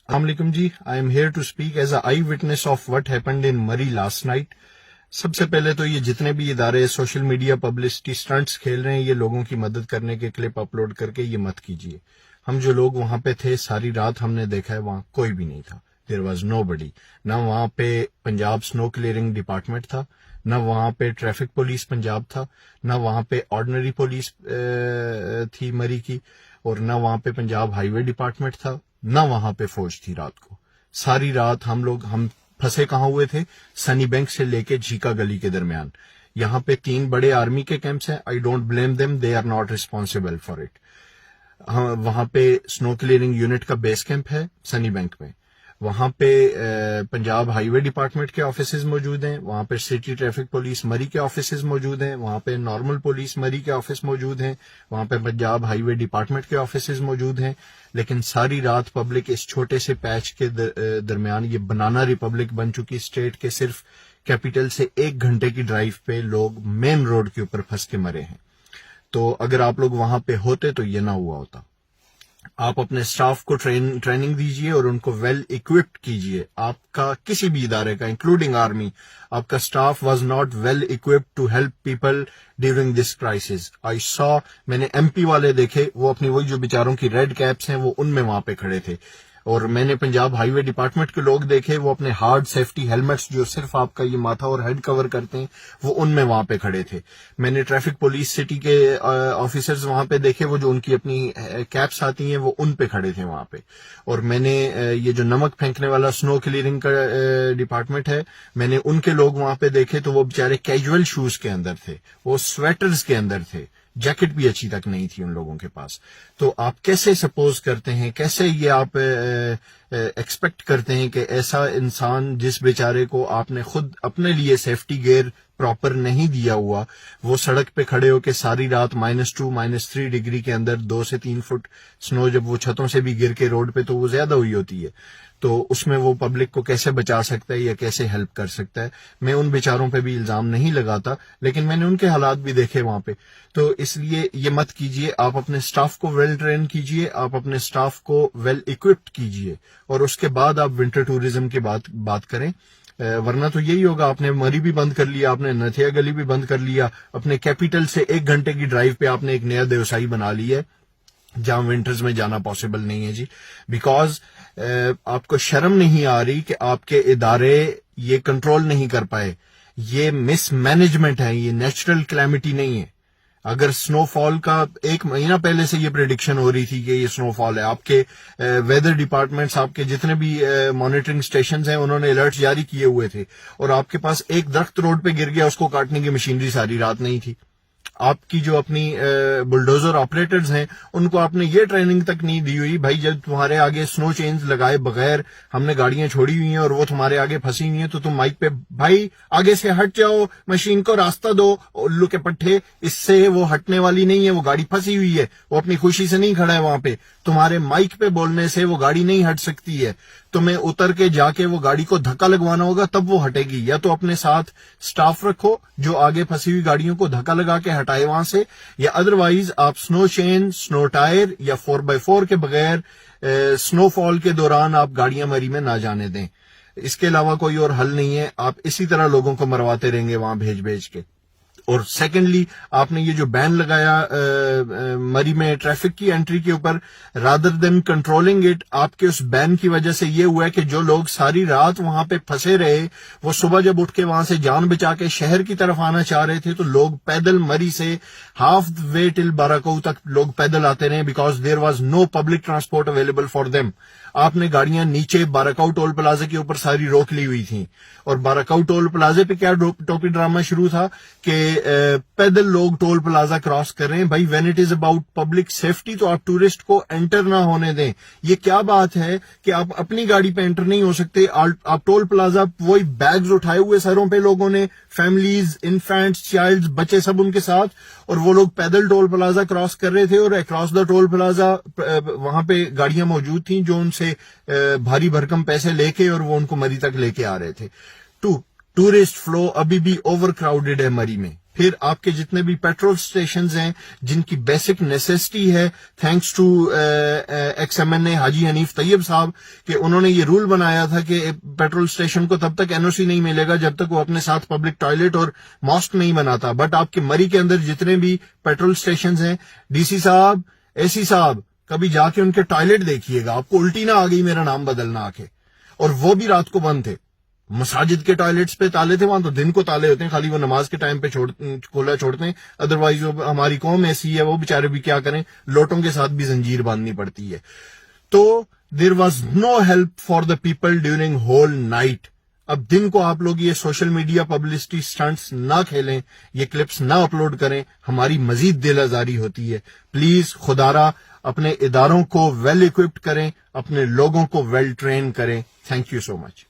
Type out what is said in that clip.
السلام علیکم جی. I am here to speak as a eyewitness of what happened in Murree last night. سب سے پہلے تو یہ جتنے بھی ادارے سوشل میڈیا پبلسٹی سٹنٹس کھیل رہے ہیں، یہ لوگوں کی مدد کرنے کے کلپ اپلوڈ کر کے یہ مت کیجیے. ہم جو لوگ وہاں پہ تھے ساری رات ہم نے دیکھا ہے وہاں کوئی بھی نہیں تھا. دیر واز نو بڈی. نہ وہاں پہ پنجاب سنو کلیئرنگ ڈپارٹمنٹ تھا، نہ وہاں پہ ٹریفک پولیس پنجاب تھا، نہ وہاں پہ آرڈنری پولیس تھی مری کی، اور نہ وہاں پہ پنجاب ہائی وے ڈپارٹمنٹ تھا، نہ وہاں پہ فوج تھی. رات کو ساری رات ہم پھنسے کہاں ہوئے تھے؟ سنی بینک سے لے کے جھیکا گلی کے درمیان. یہاں پہ 3 بڑے آرمی کے کیمپس ہیں. I don't blame them, they are not responsible for it. وہاں پہ سنو کلیئرنگ یونٹ کا بیس کیمپ ہے سنی بینک میں. وہاں پہ پنجاب ہائی وے ڈپارٹمنٹ کے آفیسز موجود ہیں. وہاں پہ سٹی ٹریفک پولیس مری کے آفیسز موجود ہیں. وہاں پہ نارمل پولیس مری کے آفس موجود ہیں. وہاں پہ پنجاب ہائی وے ڈپارٹمنٹ کے آفیسز موجود ہیں. لیکن ساری رات پبلک اس چھوٹے سے پیچ کے درمیان، یہ بنانا ریپبلک بن چکی اسٹیٹ کے صرف کیپٹل سے 1 گھنٹے کی ڈرائیو پہ لوگ مین روڈ کے اوپر پھنس کے مرے ہیں. تو اگر آپ لوگ وہاں پہ ہوتے تو یہ نہ ہوا ہوتا. آپ اپنے سٹاف کو ٹریننگ دیجئے اور ان کو ویل اکوپڈ کیجئے. آپ کا کسی بھی ادارے کا انکلوڈنگ آرمی، آپ کا staff was not well equipped to help people during this crisis. میں نے ایم پی والے دیکھے، وہ اپنی وہی جو بیچاروں کی ریڈ کیپس ہیں وہ ان میں وہاں پہ کھڑے تھے. اور میں نے پنجاب ہائی وے ڈپارٹمنٹ کے لوگ دیکھے، وہ اپنے ہارڈ سیفٹی ہیلمٹس جو صرف آپ کا یہ ماتھا اور ہیڈ کور کرتے ہیں وہ ان میں وہاں پہ کھڑے تھے. میں نے ٹریفک پولیس سٹی کے آفیسرز وہاں پہ دیکھے، وہ جو ان کی اپنی کیپس آتی ہیں وہ ان پہ کھڑے تھے وہاں پہ. اور میں نے یہ جو نمک پھینکنے والا سنو کلیئرنگ کا ڈپارٹمنٹ ہے، میں نے ان کے لوگ وہاں پہ دیکھے تو وہ بیچارے کیجول شوز کے اندر تھے، وہ سویٹرز کے اندر تھے، جیکٹ بھی اچھی تک نہیں تھی ان لوگوں کے پاس. تو آپ کیسے سپوز کرتے ہیں، کیسے یہ آپ ایکسپیکٹ کرتے ہیں کہ ایسا انسان جس بیچارے کو آپ نے خود اپنے لیے سیفٹی گیئر پراپر نہیں دیا ہوا، وہ سڑک پہ کھڑے ہو کے ساری رات -2 -3 ڈگری کے اندر 2 سے 3 فٹ سنو جب وہ چھتوں سے بھی گر کے روڈ پہ تو وہ زیادہ ہوئی ہوتی ہے، تو اس میں وہ پبلک کو کیسے بچا سکتا ہے یا کیسے ہیلپ کر سکتا ہے؟ میں ان بیچاروں پہ بھی الزام نہیں لگاتا، لیکن میں نے ان کے حالات بھی دیکھے وہاں پہ. تو اس لیے یہ مت کیجئے. آپ اپنے سٹاف کو ویل ٹرین کیجئے، آپ اپنے سٹاف کو ویل اکوپڈ کیجئے، اور اس کے بعد آپ ونٹر ٹوریزم کی بات کریں. ورنہ تو یہی ہوگا، آپ نے مری بھی بند کر لیا، آپ نے نتھیا گلی بھی بند کر لیا، اپنے کیپٹل سے 1 گھنٹے کی ڈرائیو پہ آپ نے ایک نیا دیوسائی بنا لی ہے جہاں ونٹرز میں جانا پاسبل نہیں ہے جی. بیکاز آپ کو شرم نہیں آ رہی کہ آپ کے ادارے یہ کنٹرول نہیں کر پائے. یہ مس مینجمنٹ ہے، یہ نیچرل کلیمٹی نہیں ہے. اگر سنو فال کا 1 مہینہ پہلے سے یہ پریڈکشن ہو رہی تھی کہ یہ سنو فال ہے، آپ کے ویدر ڈپارٹمنٹس، آپ کے جتنے بھی مانیٹرنگ سٹیشنز ہیں، انہوں نے الرٹ جاری کیے ہوئے تھے، اور آپ کے پاس ایک درخت روڈ پہ گر گیا، اس کو کاٹنے کی مشینری ساری رات نہیں تھی. آپ کی جو اپنی بلڈوزر آپریٹرز ہیں ان کو آپ نے یہ ٹریننگ تک نہیں دی ہوئی. بھائی جب تمہارے آگے سنو چینز لگائے بغیر ہم نے گاڑیاں چھوڑی ہوئی ہیں اور وہ تمہارے آگے پھنسی ہوئی ہیں، تو تم مائک پہ بھائی آگے سے ہٹ جاؤ، مشین کو راستہ دو. الو کے پٹھے، اس سے وہ ہٹنے والی نہیں ہے، وہ گاڑی پھنسی ہوئی ہے، وہ اپنی خوشی سے نہیں کھڑا ہے وہاں پہ. تمہارے مائک پہ بولنے سے وہ گاڑی نہیں ہٹ سکتی ہے. تمہیں اتر کے جا کے وہ گاڑی کو دھکا لگوانا ہوگا تب وہ ہٹے گی. یا تو اپنے ساتھ سٹاف رکھو جو آگے پھنسی ہوئی گاڑیوں کو دھکا لگا کے ہٹائے وہاں سے، یا ادروائز آپ سنو چین، سنو ٹائر یا 4x4 کے بغیر سنو فال کے دوران آپ گاڑیاں مری میں نہ جانے دیں. اس کے علاوہ کوئی اور حل نہیں ہے. آپ اسی طرح لوگوں کو مرواتے رہیں گے وہاں بھیج کے. اور سیکنڈلی، آپ نے یہ جو بین لگایا مری میں ٹریفک کی انٹری کے اوپر، رادر دین کنٹرولنگ اٹ، آپ کے اس بین کی وجہ سے یہ ہوا ہے کہ جو لوگ ساری رات وہاں پہ پھنسے رہے، وہ صبح جب اٹھ کے وہاں سے جان بچا کے شہر کی طرف آنا چاہ رہے تھے تو لوگ پیدل مری سے ہاف وے ٹل باراکو تک لوگ پیدل آتے رہے، because there was no public transport available for them. آپ نے گاڑیاں نیچے باراکو ٹول پلازے کے اوپر ساری روک لی ہوئی تھیں. اور باراکو ٹول پلازے پہ کیا ٹوپی ڈرامہ شروع تھا کہ پیدل لوگ ٹول پلازا کراس کر رہے ہیں. بھائی when it is about public safety تو آپ ٹورسٹ کو انٹر نہ ہونے دیں. یہ کیا بات ہے کہ آپ اپنی گاڑی پہ انٹر نہیں ہو سکتے؟ آپ ٹول پلازا، وہی بیگز اٹھائے ہوئے سروں پہ لوگوں نے، فیملیز، انفینٹس، چائلڈز، بچے سب ان کے ساتھ، اور وہ لوگ پیدل ٹول پلازا کراس کر رہے تھے. اور اکراس دا ٹول پلازا وہاں پہ گاڑیاں موجود تھیں جو ان سے بھاری بھرکم پیسے لے کے اور وہ ان کو مری تک لے کے آ رہے تھے. ٹورسٹ فلو ابھی بھی اوور کراؤڈڈ ہے مری میں. پھر آپ کے جتنے بھی پیٹرول سٹیشنز ہیں جن کی بیسک نیسیسٹی ہے، thanks to ex M N A Haji Hanif طیب صاحب کہ انہوں نے یہ رول بنایا تھا کہ پیٹرول سٹیشن کو تب تک این او سی نہیں ملے گا جب تک وہ اپنے ساتھ پبلک ٹوائلٹ اور ماسک نہیں بناتا. بٹ آپ کے مری کے اندر جتنے بھی پیٹرول سٹیشنز ہیں، ڈی سی صاحب، اے سی صاحب، کبھی جا کے ان کے ٹوائلٹ دیکھیے گا، آپ کو الٹی نہ آ گئی میرا نام بدلنا آ کے. اور وہ بھی رات کو بند تھے. مساجد کے ٹوائلٹس پہ تالے تھے، وہاں تو دن کو تالے ہوتے ہیں، خالی وہ نماز کے ٹائم پہ کھولا چھوڑتے ہیں. ادروائز ہماری قوم ایسی ہے، وہ بیچارے بھی کیا کریں، لوٹوں کے ساتھ بھی زنجیر باندھنی پڑتی ہے. تو دیر was know help for the people during whole night. اب دن کو آپ لوگ یہ سوشل میڈیا پبلسٹی سٹنٹس نہ کھیلیں، یہ کلپس نہ اپلوڈ کریں، ہماری مزید دل آزاری ہوتی ہے. پلیز خدارا اپنے اداروں کو ویل اکوپڈ کریں، اپنے لوگوں کو ویل ٹرین کریں. Thank you so much.